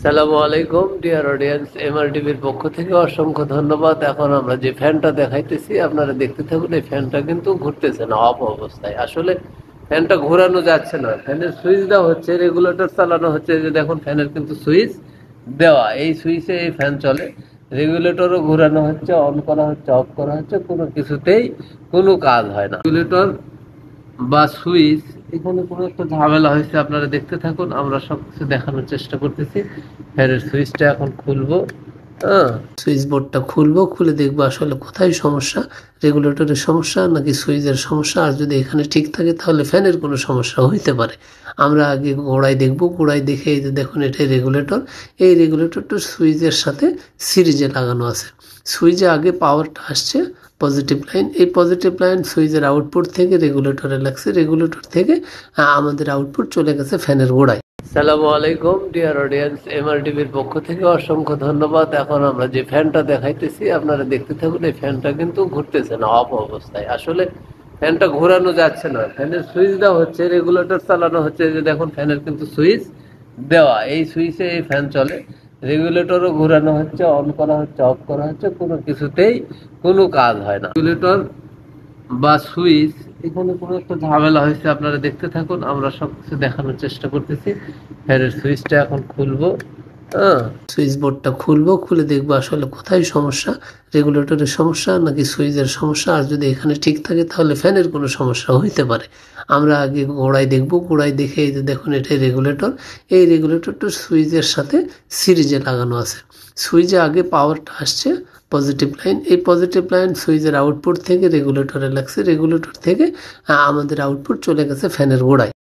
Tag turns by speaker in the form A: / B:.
A: সালামু আলাইকুম dear audience, এমআরটিভির পক্ষ থেকে অসংখ্য ধন্যবাদ। এখন আমরা যে ফ্যানটা দেখাইতেছি আপনারা দেখতে থাকুন। এই ফ্যানটা কিন্তু ঘুরতেছে না, অফ অবস্থায়। আসলে ফ্যানটা ঘোরানো যাচ্ছে না, ফ্যানের সুইচ দেওয়া হচ্ছে, রেগুলেটর চালানো হচ্ছে। যে দেখুন ফ্যানের কিন্তু সুইচ দেওয়া, এই সুইচে এই ফ্যান চলে। রেগুলেটরও ঘোরানো হচ্ছে, অন করা হচ্ছে, অফ করা হচ্ছে, কোনো কিছুতেই কোনো কাজ হয় না। রেগুলেটর বা সুইচ, এখানে কোনো একটা ঝামেলা হয়েছে, আপনারা দেখতে থাকুন। আমরা সবকিছু দেখানোর চেষ্টা করতেছি। ফ্যানের সুইচটা এখন খুলবো। হ্যাঁ, সুইচ বোর্ডটা খুলবো, খুলে দেখবো আসলে কোথায় সমস্যা, রেগুলেটরের সমস্যা নাকি সুইচের সমস্যা। আর যদি এখানে ঠিক থাকে তাহলে ফ্যানের কোনো সমস্যা হইতে পারে। আমরা আগে গোড়ায় দেখবো, গোড়ায় দেখে এই যে দেখুন এটাই রেগুলেটর। এই রেগুলেটরটা সুইচের সাথে সিরিজে লাগানো আছে। সুইচে আগে পাওয়ারটা আসছে পজিটিভ লাইন, এই পজিটিভ লাইন সুইচের আউটপুট থেকে রেগুলেটরে লাগছে, রেগুলেটর থেকে আমাদের আউটপুট চলে গেছে ফ্যানের গোড়ায়। সালামু আলাইকুম ডিয়ার অডিয়েন্স, এমআরটিভির পক্ষ থেকে অসংখ্য ধন্যবাদ। এখন আমরা যে ফ্যানটা দেখাইতেছি আপনারা দেখতে থাকুন। এই ফ্যানটা কিন্তু ঘুরতেছে না, অফ অবস্থায়। আসলে ফ্যানটা ঘোরানো যাচ্ছে না, ফ্যানের সুইচ দেওয়া হচ্ছে, রেগুলেটর চালানো হচ্ছে। যে দেখুন ফ্যানের কিন্তু সুইচ দেওয়া, এই সুইচে এই ফ্যান চলে। রেগুলেটরও ঘোরানো হচ্ছে, অন করা হচ্ছে, অফ করা হচ্ছে, কোনো কিছুতেই কোনো কাজ হয় না। রেগুলেটর বা সুইচ, এখানে কোনো একটা ঝামেলা হয়েছে, আপনারা দেখতে থাকুন। আমরা সবকিছু দেখানোর চেষ্টা করতেছি। ফ্যানের সুইচটা এখন খুলবো। হ্যাঁ, সুইচ বোর্ডটা খুলবো, খুলে দেখবো আসলে কোথায় সমস্যা, রেগুলেটরের সমস্যা নাকি সুইচের সমস্যা। আর যদি এখানে ঠিক থাকে তাহলে ফ্যানের কোনো সমস্যা হইতে পারে। আমরা আগে গোড়ায় দেখবো, গোড়ায় দেখে এই যে দেখুন এটাই রেগুলেটর। এই রেগুলেটরটা সুইচের সাথে সিরিজে লাগানো আছে। সুইচে আগে পাওয়ারটা আসছে পজিটিভ লাইন, এই পজিটিভ লাইন সুইচের আউটপুট থেকে রেগুলেটরে লাগছে, রেগুলেটর থেকে আমাদের আউটপুট চলে গেছে ফ্যানের গোড়ায়।